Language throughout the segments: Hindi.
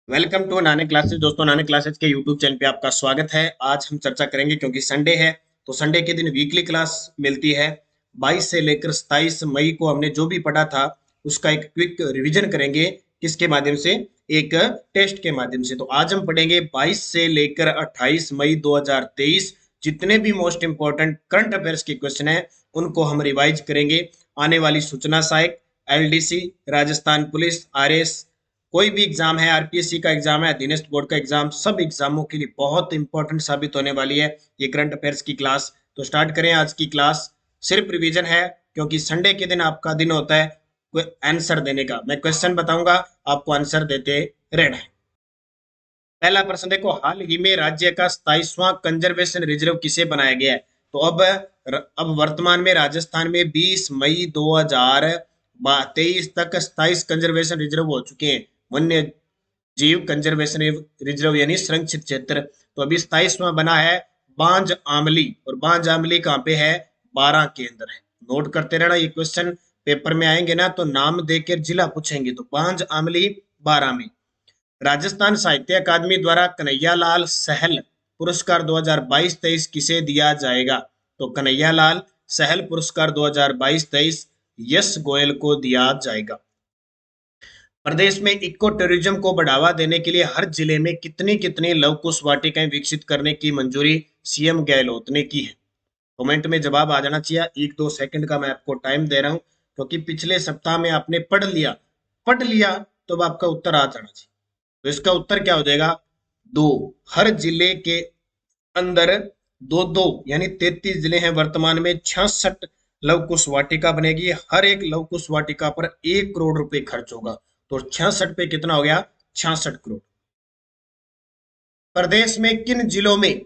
वेलकम टू नाने क्लासेस। दोस्तों, नाने क्लासेस के यूट्यूब चैनल पे आपका स्वागत है। आज हम चर्चा करेंगे क्योंकि संडे है, तो संडे के दिन वीकली क्लास मिलती है। 22 से लेकर 27 मई को हमने जो भी पढ़ा था उसका एक क्विक रिवीजन करेंगे। किसके माध्यम से? एक टेस्ट के माध्यम से। तो आज हम पढ़ेंगे 22 से लेकर 28 मई 2023 जितने भी मोस्ट इंपॉर्टेंट करंट अफेयर्स के क्वेश्चन है उनको हम रिवाइज करेंगे। आने वाली सूचना सहायक, एलडीसी, राजस्थान पुलिस, आरएस, कोई भी एग्जाम है, आरपीएससी का एग्जाम है, अधीनस्थ बोर्ड का एग्जाम, सब एग्जामों के लिए बहुत इंपॉर्टेंट साबित होने वाली है ये करंट अफेयर्स की क्लास। तो स्टार्ट करें आज की क्लास। सिर्फ रिवीजन है क्योंकि संडे के दिन आपका दिन होता है कोई आंसर देने का। मैं क्वेश्चन बताऊंगा, आपको आंसर देते रहना है। पहला प्रश्न देखो, हाल ही में राज्य का 27वां कंजर्वेशन रिजर्व किसे बनाया गया है? तो अब वर्तमान में राजस्थान में 20 मई 2023 तक 27 कंजर्वेशन रिजर्व हो चुके हैं। वन्य जीव कंजर्वेशन रिजर्व यानी संरक्षित क्षेत्र। तो अभी 27वां बना है बांज आमली, और बांज आमली कहाँ पे है? 12 के अंदर है। नोट करते रहना, ये क्वेश्चन पेपर में आएंगे ना तो नाम देकर जिला पूछेंगे। तो बांज आमली 12 में। राजस्थान साहित्य अकादमी द्वारा कन्हैयालाल सहल पुरस्कार 2022-23 किसे दिया जाएगा? तो कन्हैयालाल सहल पुरस्कार 2022-23 यश गोयल को दिया जाएगा। प्रदेश में इको टूरिज्म को बढ़ावा देने के लिए हर जिले में कितनी कितनी लव कुश वाटिकाएं विकसित करने की मंजूरी सीएम गहलोत ने की है? कमेंट में जवाब आ जाना चाहिए। 1-2 सेकंड का मैं आपको टाइम दे रहा हूं क्योंकि पिछले सप्ताह में आपने पढ़ लिया तो अब आपका उत्तर आ जाना चाहिए। तो इसका उत्तर क्या हो जाएगा? 2। हर जिले के अंदर दो दो यानी 33 जिले हैं वर्तमान में। 66 लव कुश वाटिका बनेगी। हर एक लव कुश वाटिका पर 1 करोड़ रुपए खर्च होगा। तो 66 पे कितना हो गया? 66 करोड़। प्रदेश में किन जिलों में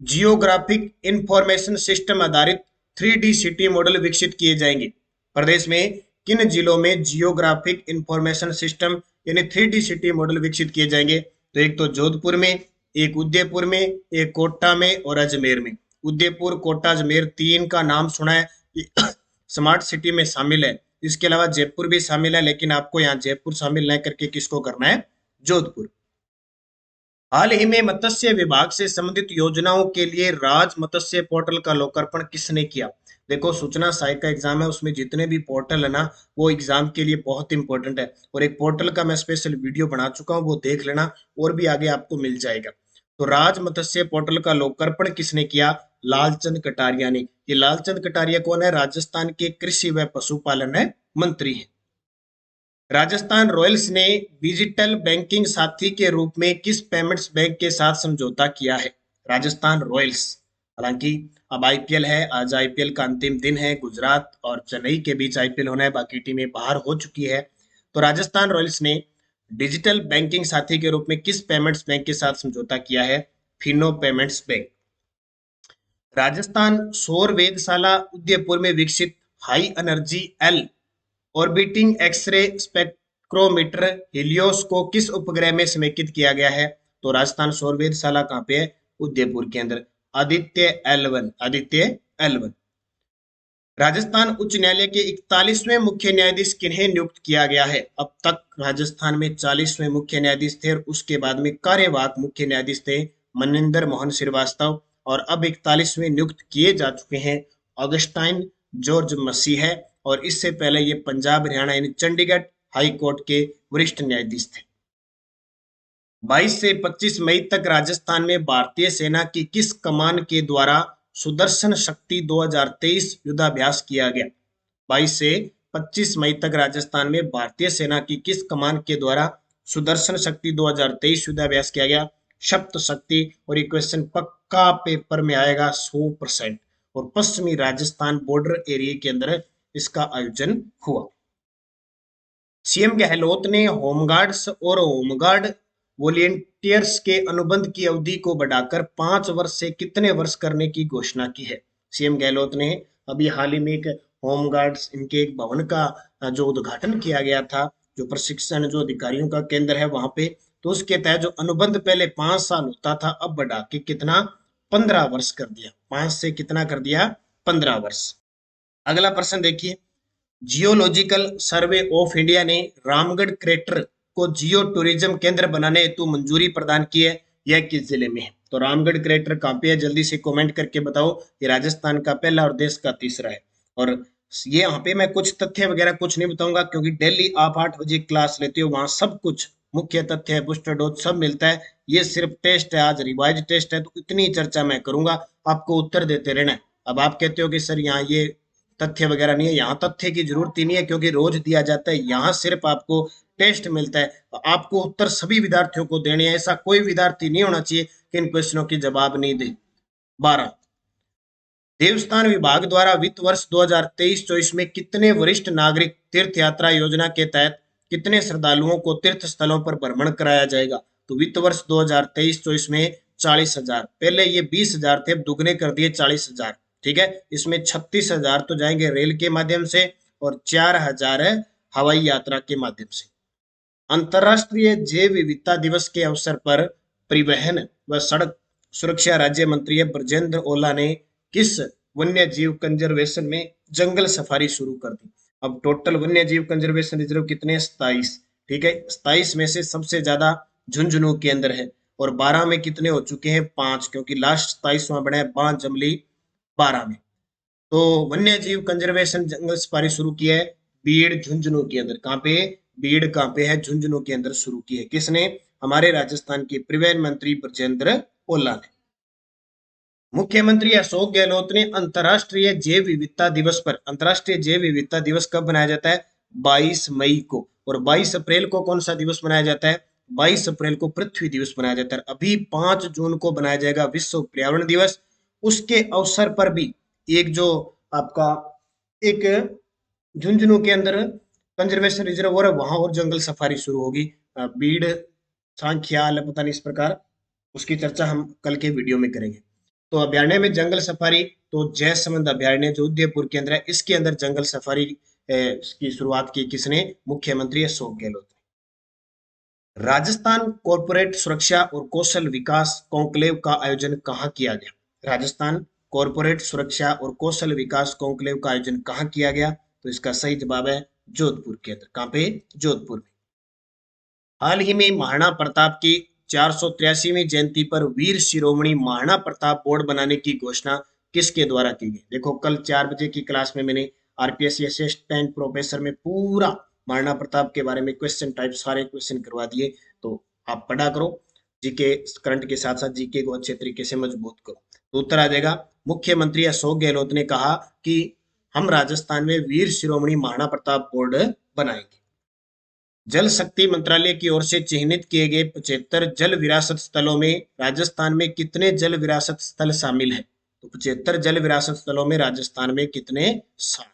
जियोग्राफिक इंफॉर्मेशन सिस्टम आधारित 3D सिटी मॉडल विकसित किए जाएंगे? प्रदेश में किन जिलों में जियोग्राफिक इंफॉर्मेशन सिस्टम यानी 3D सिटी मॉडल विकसित किए जाएंगे? तो एक तो जोधपुर में, एक उदयपुर में, एक कोटा में और अजमेर में। उदयपुर, कोटा, अजमेर तीन का नाम सुना है, स्मार्ट सिटी में शामिल है। इसके अलावा जयपुर भी शामिल है, लेकिन आपको यहाँ जयपुर शामिल न करके किसको करना है? जोधपुर। हाल ही में मत्स्य विभाग से संबंधित योजनाओं के लिए राज मत्स्य पोर्टल का लोकार्पण किसने किया? देखो, सूचना सहायक का एग्जाम है, उसमें जितने भी पोर्टल है ना वो एग्जाम के लिए बहुत इंपॉर्टेंट है। और एक पोर्टल का मैं स्पेशल वीडियो बना चुका हूँ, वो देख लेना, और भी आगे आपको मिल जाएगा। तो राज मत्स्य पोर्टल का लोकार्पण किसने किया? लालचंद कटारिया ने। ये लालचंद कटारिया कौन है? राजस्थान के कृषि व पशुपालन मंत्री है। राजस्थान रॉयल्स ने डिजिटल बैंकिंग साथी के रूप में किस पेमेंट्स बैंक के साथ समझौता किया है? राजस्थान रॉयल्स। हालांकि अब आईपीएल है, आज आईपीएल का अंतिम दिन है। गुजरात और चेन्नई के बीच आईपीएल होना है, बाकी टीमें बाहर हो चुकी है। तो राजस्थान रॉयल्स ने डिजिटल बैंकिंग साथी के रूप में किस पेमेंट्स बैंक के साथ समझौता किया है? Fino payments bank. राजस्थान सौर वेधशाला उदयपुर में विकसित high energy L orbiting x ray spectrometer Helios को किस उपग्रह में समेकित किया गया है? तो राजस्थान सौर वेधशाला कहाँ पे है? उदयपुर के अंदर। आदित्य एल 1। राजस्थान उच्च न्यायालय के 41वें मुख्य न्यायाधीश किन्हें नियुक्त किया गया है? अब तक राजस्थान में 40वें मुख्य न्यायाधीश थे, और उसके बाद में कार्यवाहक मुख्य न्यायाधीश थे मनिंदर मोहन श्रीवास्तव, और अब 41वें नियुक्त किए जा चुके हैं ऑगस्टाइन जॉर्ज मसीह है। और इससे पहले ये पंजाब हरियाणा यानी चंडीगढ़ हाई कोर्ट के वरिष्ठ न्यायाधीश थे। 22 से 25 मई तक राजस्थान में भारतीय सेना की किस कमान के द्वारा सुदर्शन शक्ति 2023 युद्धाभ्यास किया गया? 22 से 25 मई तक राजस्थान में भारतीय सेना की किस कमान के द्वारा सुदर्शन शक्ति 2023 युद्धाभ्यास किया गया? सप्त शक्ति। और ये क्वेश्चन पक्का पेपर में आएगा 100%। और पश्चिमी राजस्थान बॉर्डर एरिया के अंदर इसका आयोजन हुआ। सीएम गहलोत ने होमगार्ड्स और होमगार्ड वॉलेंटियर्स के अनुबंध की अवधि को बढ़ाकर 5 वर्ष से कितने वर्ष करने की घोषणा की है? सीएम गहलोत ने अभी हाल ही में एक होमगार्ड्स इनके एक भवन का जो उद्घाटन किया गया था, जो प्रशिक्षण जो अधिकारियों का केंद्र है वहां पे, तो उसके तहत जो अनुबंध पहले 5 साल होता था अब बढ़ा के कितना? 15 वर्ष कर दिया। 5 से कितना कर दिया? 15 वर्ष। अगला प्रश्न देखिए, जियोलॉजिकल सर्वे ऑफ इंडिया ने रामगढ़ क्रेटर को जियो टूरिज्म केंद्र बनाने हेतु मंजूरी प्रदान की है, यह किस जिले में है? तो रामगढ़ क्रेटर कहाँ पे है? जल्दी से कमेंट करके बताओ। ये राजस्थान का पहला और देश का तीसरा है। और ये यहाँ पे मैं कुछ तथ्य वगैरह कुछ नहीं बताऊंगा, क्योंकि डेली आप 8 बजे क्लास लेते हो, वहां सब कुछ मुख्य तथ्य है, बूस्टर डोज सब मिलता है। ये सिर्फ टेस्ट है, आज रिवाइज टेस्ट है, तो इतनी चर्चा मैं करूंगा, आपको उत्तर देते रहना है। अब आप कहते हो कि सर यहाँ ये तथ्य वगैरह नहीं है, यहाँ तथ्य की जरूरत ही नहीं है, क्योंकि रोज दिया जाता है। यहाँ सिर्फ आपको टेस्ट मिलता है, आपको उत्तर सभी विद्यार्थियों को देने हैं। ऐसा कोई विद्यार्थी नहीं होना चाहिए कि इन क्वेश्चनों की जवाब नहीं दे। 12, देवस्थान विभाग द्वारा वित्त वर्ष 2023-24 में कितने वरिष्ठ नागरिक तीर्थ यात्रा योजना के तहत कितने श्रद्धालुओं को तीर्थ स्थलों पर भ्रमण कराया जाएगा? तो वित्त वर्ष 2023-24 में 40,000। पहले ये 20,000 थे, अब दुगने कर दिए 40,000। ठीक है, इसमें 36,000 तो जाएंगे रेल के माध्यम से और 4,000 हवाई यात्रा के माध्यम से। अंतर्राष्ट्रीय जैव विविधता दिवस के अवसर पर परिवहन व सड़क सुरक्षा राज्य मंत्री ब्रजेंद्र ओला ने किस वन्य जीव कंजर्वेशन में जंगल सफारी शुरू कर दी? अब टोटल वन्य जीव कंजर्वेशन रिजर्व कितने? 27। ठीक है, 27 में से सबसे ज्यादा झुंझुनू के अंदर है, और 12 में कितने हो चुके हैं? 5, क्योंकि लास्ट 27वां बना है बांध जमली 12 में। तो वन्य जीव कंजर्वेशन जंगल सफारी शुरू किया है बीड़ झुंझुनू के अंदर। कहाँ पे? बीड़ कहाँ पे है? झुंझुनू के अंदर शुरू की है। किसने? हमारे राजस्थान के परिवहन मंत्री ब्रजेंद्र ओला ने। मुख्यमंत्री अशोक गहलोत ने अंतर्राष्ट्रीय जैव विविधता दिवस पर, अंतर्राष्ट्रीय जैव विविधता दिवस कब मनाया जाता है? 22 मई को। और 22 अप्रैल को कौन सा दिवस मनाया जाता है? 22 अप्रैल को पृथ्वी दिवस मनाया जाता है। अभी 5 जून को बनाया जाएगा विश्व पर्यावरण दिवस। उसके अवसर पर भी एक जो आपका एक झुंझुनू के अंदर कंजर्वेशन रिजर्व है, वहां और जंगल सफारी शुरू होगी। बीड़ सांख्याल पता नहीं इस प्रकार, उसकी चर्चा हम कल के वीडियो में करेंगे। तो अभ्यारण्य में जंगल सफारी, तो जयसमंद अभ्यारण्य जो उदयपुर के अंदर है, इसके अंदर जंगल सफारी की शुरुआत की किसने? मुख्यमंत्री अशोक गहलोत ने। राजस्थान कॉरपोरेट सुरक्षा और कौशल विकास कॉन्क्लेव का आयोजन कहाँ किया गया? राजस्थान कॉरपोरेट सुरक्षा और कौशल विकास कॉन्क्लेव का आयोजन कहाँ किया गया? तो इसका सही जवाब है जोधपुर के अंदर। कहाँ पे? जोधपुर में। हाल ही में महाराणा प्रताप की 483वीं जयंती पर वीर शिरोमणि महाराणा प्रताप बोर्ड बनाने की घोषणा किसके द्वारा की गई? देखो कल 4 बजे की क्लास में मैंने आरपीएससी असिस्टेंट प्रोफेसर में पूरा महाराणा प्रताप के बारे में क्वेश्चन टाइप सारे क्वेश्चन करवा दिए, तो आप पढ़ा करो। जीके करंट के साथ साथ जीके को अच्छे तरीके से मजबूत करो। तो उत्तर आ जाएगा, मुख्यमंत्री अशोक गहलोत ने कहा कि हम राजस्थान में वीर शिरोमणि महाराणा प्रताप बोर्ड बनाएंगे। जल शक्ति मंत्रालय की ओर से चिन्हित किए गए 75 जल विरासत स्थलों में राजस्थान में कितने जल विरासत स्थल शामिल हैं? तो 75 जल विरासत स्थलों में राजस्थान में कितने? 7।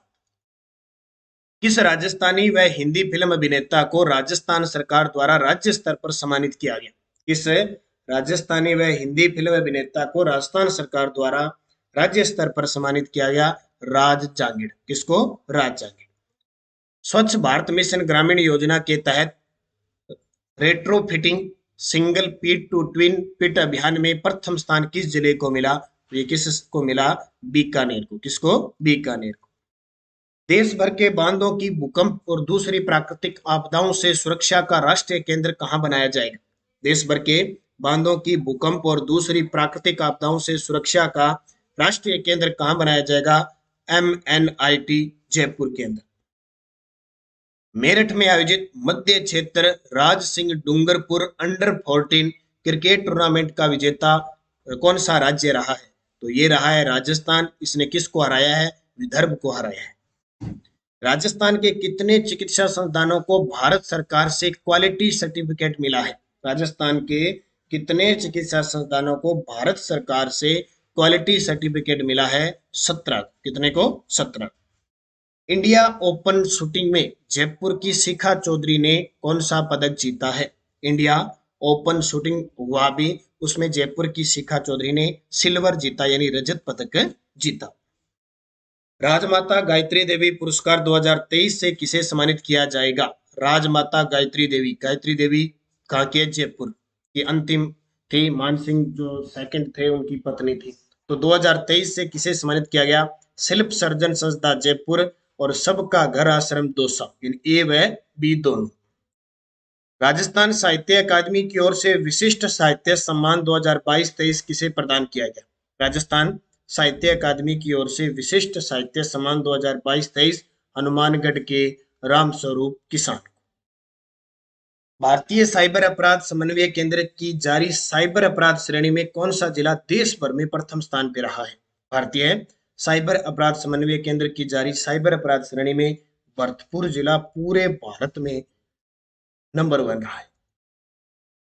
किस राजस्थानी व हिंदी फिल्म अभिनेता को राजस्थान सरकार द्वारा राज्य स्तर पर सम्मानित किया गया? किस राजस्थानी व हिंदी फिल्म अभिनेता को राजस्थान सरकार द्वारा राज्य स्तर पर सम्मानित किया गया? राज जांगिड़। किसको? राज जांगिड़। स्वच्छ भारत मिशन ग्रामीण योजना के तहत retrofitting single pit to twin pit अभियान में प्रथम स्थान किस जिले को मिला? ये किसको मिला? बीकानेर को। किसको? बीकानेर को। देश भर के बांधों की भूकंप और दूसरी प्राकृतिक आपदाओं से सुरक्षा का राष्ट्रीय केंद्र कहाँ बनाया जाएगा? देश भर के बांधों की भूकंप और दूसरी प्राकृतिक आपदाओं से सुरक्षा का राष्ट्रीय केंद्र कहाँ बनाया जाएगा? MNIT जयपुर के अंदर। मेरठ में आयोजित मध्य क्षेत्र Raj Singh Dungarpur under 14 cricket tournament का विजेता कौन सा राज्य रहा है? तो ये रहा है राजस्थान। इसने किसको हराया है? विदर्भ को हराया है। राजस्थान के कितने चिकित्सा संस्थानों को भारत सरकार से क्वालिटी सर्टिफिकेट मिला है? राजस्थान के कितने चिकित्सा संस्थानों को भारत सरकार से क्वालिटी सर्टिफिकेट मिला है? 17। कितने को? 17। इंडिया ओपन शूटिंग में जयपुर की शिखा चौधरी ने कौन सा पदक जीता है? इंडिया ओपन शूटिंग हुआ भी, उसमें जयपुर की शिखा चौधरी ने सिल्वर जीता, यानी रजत पदक जीता। राजमाता गायत्री देवी पुरस्कार 2023 से किसे सम्मानित किया जाएगा? राजमाता गायत्री देवी। गायत्री देवी कहाँ के? जयपुर की अंतिम थी, मानसिंह जो सेकंड थे उनकी पत्नी थी। तो 2023 से किसे सम्मानित किया गया? शिल्प सर्जन संस्था जयपुर और सबका घर आश्रम दौसा, ए व बी दोनों। राजस्थान साहित्य अकादमी की ओर से विशिष्ट साहित्य सम्मान 2022-23 किसे प्रदान किया गया? राजस्थान साहित्य अकादमी की ओर से विशिष्ट साहित्य सम्मान 2022-23 हनुमानगढ़ के रामस्वरूप किसान। भारतीय साइबर अपराध समन्वय केंद्र की जारी साइबर अपराध श्रेणी में कौन सा जिला देश भर में प्रथम स्थान पर रहा है? भारतीय साइबर अपराध समन्वय केंद्र की जारी साइबर अपराध श्रेणी में भरतपुर जिला पूरे भारत में नंबर 1 रहा है।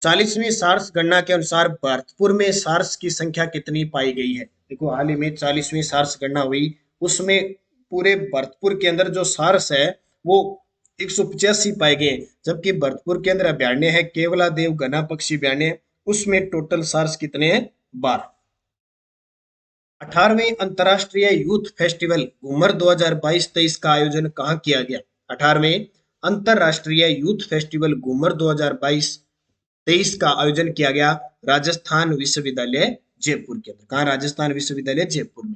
40वीं सार्स गणना के अनुसार भरतपुर में सार्स की संख्या कितनी पाई गई है? देखो हाल ही में 40वीं सार्स गणना हुई, उसमें पूरे भरतपुर के अंदर जो सार्स है वो 185 पाए गए, जबकि भरतपुर के अंदर अभ्यारण्य है केवला देव घना पक्षी अभ्यारण्य, उसमें टोटल सार्स कितने हैं? 12। 18वें अंतर्राष्ट्रीय यूथ फेस्टिवल घूमर 2022-23 का आयोजन कहाँ किया गया? 18वें अंतर्राष्ट्रीय यूथ फेस्टिवल घूमर 2022-23 का आयोजन किया गया राजस्थान विश्वविद्यालय जयपुर के अंदर। कहाँ? राजस्थान विश्वविद्यालय जयपुर में।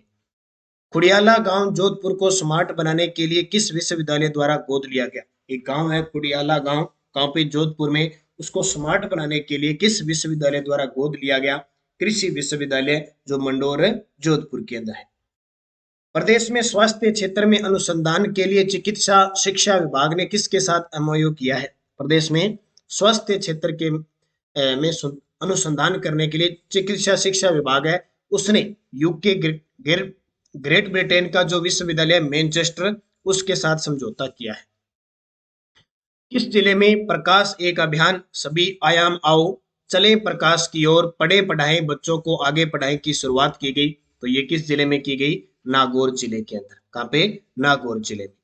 खुडियाला गांव जोधपुर को स्मार्ट बनाने के लिए किस विश्वविद्यालय द्वारा गोद लिया गया? एक गांव है खुडियाला गांव, गांव पे जोधपुर में, उसको स्मार्ट बनाने के लिए किस विश्वविद्यालय द्वारा गोद लिया गया? कृषि विश्वविद्यालय जो मंडोर जोधपुर के अंदर है। प्रदेश में स्वास्थ्य क्षेत्र में अनुसंधान के लिए चिकित्सा शिक्षा विभाग ने किसके साथ एमओयू किया है? प्रदेश में स्वास्थ्य क्षेत्र के में अनुसंधान करने के लिए चिकित्सा शिक्षा विभाग है, उसने यूके ग्रेट ब्रिटेन का जो विश्वविद्यालय मैनचेस्टर उसके साथ समझौता किया है। किस जिले में प्रकाश एक अभियान सभी आयाम आओ चले प्रकाश की ओर पढ़े पढ़ाएं बच्चों को आगे पढ़ाएं की शुरुआत की गई? तो ये किस जिले में की गई? नागौर जिले के अंदर। कहां पे? नागौर जिले में।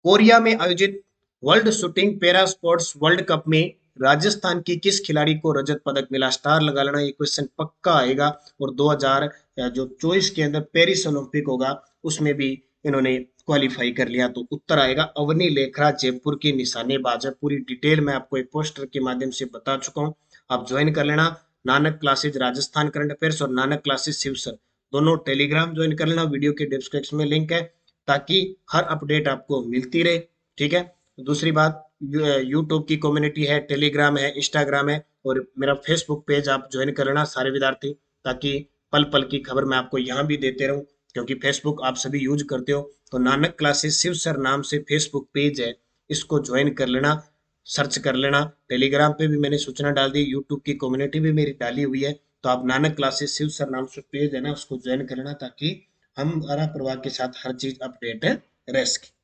कोरिया में आयोजित world shooting para sports world cup में राजस्थान की किस खिलाड़ी को रजत पदक मिला? स्टार लगा लेना, ये क्वेश्चन पक्का आएगा। और 2024 के अंदर पेरिस ओलंपिक होगा, उसमें भी इन्होंने क्वालिफाई कर लिया, तो उत्तर आएगा अवनी लेखरा जयपुर की निशानेबाज है। पूरी डिटेल मैं आपको एक पोस्टर के माध्यम से बता चुका हूँ, आप ज्वाइन कर लेना। Nanak classes Rajasthan current affairs और नानक क्लासेज शिव सर, दोनों टेलीग्राम ज्वाइन कर लेना, वीडियो के डिस्क्रिप्शन में लिंक है, ताकि हर अपडेट आपको मिलती रहे। ठीक है। दूसरी बात, यूट्यूब की कम्युनिटी है, टेलीग्राम है, इंस्टाग्राम है, और मेरा फेसबुक पेज आप ज्वाइन कर लेना सारे विद्यार्थी, ताकि पल पल की खबर मैं आपको यहाँ भी देते रहूं, क्योंकि फेसबुक आप सभी यूज करते हो। तो नानक क्लासेस शिव सर नाम से फेसबुक पेज है, इसको ज्वाइन कर लेना, सर्च कर लेना। टेलीग्राम पे भी मैंने सूचना डाल दी, यूट्यूब की कम्युनिटी भी मेरी डाली हुई है, तो आप नानक क्लासेस शिव सर नाम से पेज है ना, उसको ज्वाइन कर लेना, ताकि हम हमारा परिवार के साथ हर चीज अपडेट रह सके।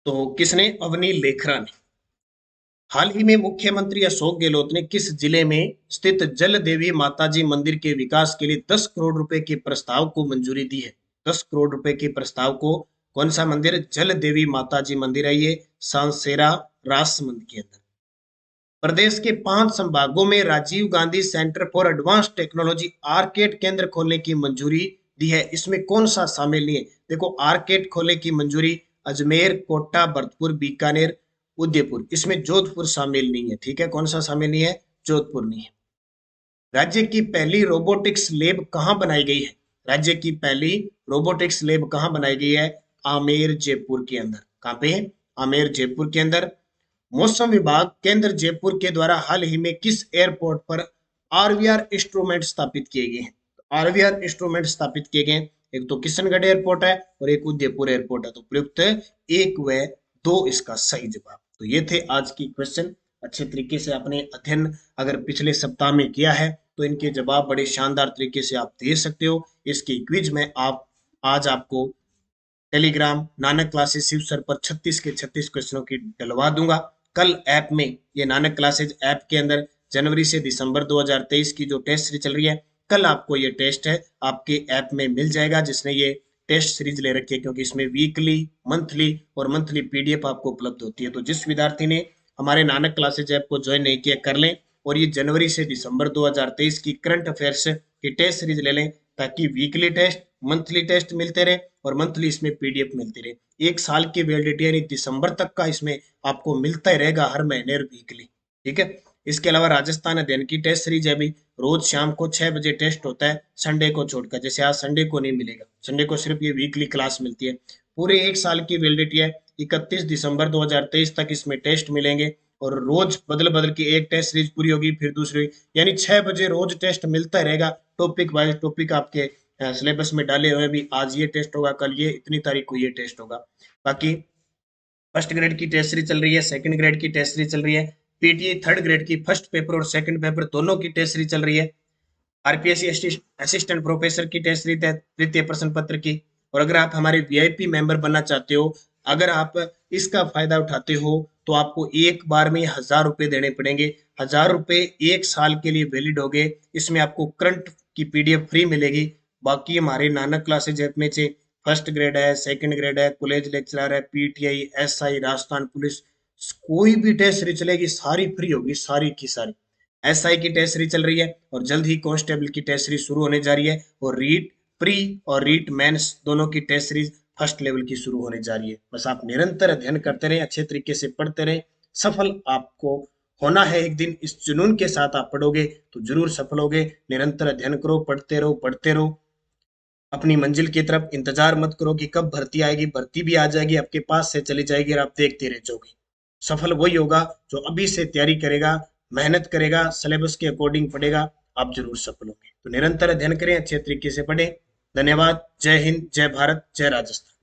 तो किसने? अवनी लेखरा ने। हाल ही में मुख्यमंत्री अशोक गहलोत ने किस जिले में स्थित जल देवी माताजी मंदिर के विकास के लिए 10 करोड़ रुपए के प्रस्ताव को मंजूरी दी है? 10 करोड़ रुपए के प्रस्ताव को, कौन सा मंदिर? जल देवी माताजी मंदिर है ये, सांसेरा राजसमंद के अंदर। प्रदेश के 5 संभागों में Rajiv Gandhi centre for advance technology arcade केंद्र खोलने की मंजूरी दी है, इसमें कौन सा शामिल नहीं है? देखो आर्केड खोलने की मंजूरी अजमेर, कोटा, भरतपुर, बीकानेर, उदयपुर, इसमें जोधपुर शामिल नहीं है। ठीक है, कौन सा शामिल नहीं है? जोधपुर नहीं है। राज्य की पहली रोबोटिक्स लैब कहाँ बनाई गई है? राज्य की पहली रोबोटिक्स लैब कहाँ बनाई गई है? आमेर जयपुर के अंदर। कहाँ पे? आमेर जयपुर के अंदर। मौसम विभाग केंद्र जयपुर के द्वारा हाल ही में किस एयरपोर्ट पर आरवीआर इंस्ट्रूमेंट स्थापित किए गए हैं? आरवीआर इंस्ट्रूमेंट स्थापित किए गए, एक तो किशनगढ़ एयरपोर्ट है और एक उदयपुर एयरपोर्ट है, तो प्रयुक्त 1 व 2 इसका सही जवाब। तो ये थे आज की क्वेश्चन। अच्छे तरीके से आपने अध्ययन अगर पिछले सप्ताह में किया है तो इनके जवाब बड़े शानदार तरीके से आप दे सकते हो। इसकी क्विज में आप आज आपको Telegram Nanak classes Shiv sir पर 36 के 36 क्वेश्चनों की डलवा दूंगा। कल ऐप में, ये नानक क्लासेज ऐप के अंदर जनवरी से दिसंबर 2023 की जो टेस्ट सीरीज चल रही है, कल आपको ये टेस्ट है आपके ऐप में मिल जाएगा, जिसने ये टेस्ट सीरीज ले रखी है, क्योंकि इसमें वीकली, मंथली और मंथली पीडीएफ आपको उपलब्ध होती है। तो जिस विद्यार्थी ने हमारे नानक क्लासेज ऐप को ज्वाइन नहीं किया कर लें, और ये जनवरी से दिसंबर 2023 की करंट अफेयर्स की टेस्ट सीरीज ले लें, ताकि वीकली टेस्ट, मंथली टेस्ट मिलते रहे और मंथली इसमें पीडीएफ मिलती रहे। 1 साल की वैलिडिटी यानी दिसंबर तक का इसमें आपको मिलता ही रहेगा हर महीने और वीकली। ठीक है। इसके अलावा राजस्थान अध्ययन की टेस्ट सीरीज है, अभी रोज शाम को 6 बजे टेस्ट होता है, संडे को छोड़कर। जैसे आज संडे को नहीं मिलेगा, संडे को सिर्फ ये वीकली क्लास मिलती है। पूरे 1 साल की वैलिडिटी है, 31 दिसंबर 2023 तक इसमें टेस्ट मिलेंगे और रोज बदल बदल की एक टेस्ट सीरीज पूरी होगी, फिर दूसरी, यानी 6 बजे रोज टेस्ट मिलता रहेगा। टॉपिक वाइज टॉपिक आपके सिलेबस में डाले हुए भी, आज ये टेस्ट होगा, कल ये, इतनी तारीख को ये टेस्ट होगा। बाकी फर्स्ट ग्रेड की टेस्ट सीरीज चल रही है, सेकंड ग्रेड की टेस्ट सीरीज चल रही है, पीटीई थर्ड ग्रेड की फर्स्ट पेपर और सेकंड पेपर दोनों की टेस्ट सीरीज चल रही है, आरपीएससी असिस्टेंट प्रोफेसर की टेस्ट सीरीज है तृतीय प्रश्न पत्र की। और अगर आप हमारे वीआईपी मेंबर बनना चाहते हो, अगर आप इसका फायदा उठाते हो, तो आपको एक बार में 1,000 रुपए देने पड़ेंगे। 1,000 रुपए 1 साल के लिए वैलिड हो गए। इसमें आपको करंट की पीडीएफ फ्री मिलेगी। बाकी हमारे नानक क्लासेज ऐप में से फर्स्ट ग्रेड है, सेकंड ग्रेड है, कॉलेज लेक्चरर है, पीटीआई, एसआई, राजस्थान पुलिस, कोई भी टेस्ट सीरीज चलेगी, सारी फ्री होगी, सारी की सारी। एसआई की टेस्ट सीरीज चल रही है और जल्द ही कांस्टेबल की टेस्ट सीरीज शुरू होने जा रही है, और रीट प्री और रीट मेंस दोनों की टेस्ट सीरीज फर्स्ट लेवल की शुरू होने जा रही है। बस आप निरंतर अध्ययन करते रहें, अच्छे तरीके से पढ़ते रहें, सफल आपको होना है एक दिन। इस जुनून के साथ आप पढ़ोगे तो जरूर सफल होगे। निरंतर अध्ययन करो, पढ़ते रहो, पढ़ते रहो, अपनी मंजिल की तरफ। इंतजार मत करो कि कब भर्ती आएगी, भर्ती भी आ जाएगी, आपके पास से चली जाएगी और आप देखते रह जाओगे। सफल वही होगा जो अभी से तैयारी करेगा, मेहनत करेगा, सिलेबस के अकॉर्डिंग पढ़ेगा, आप जरूर सफल होंगे। तो निरंतर अध्ययन करें, अच्छे तरीके से पढ़ें। धन्यवाद। जय हिंद, जय भारत, जय राजस्थान।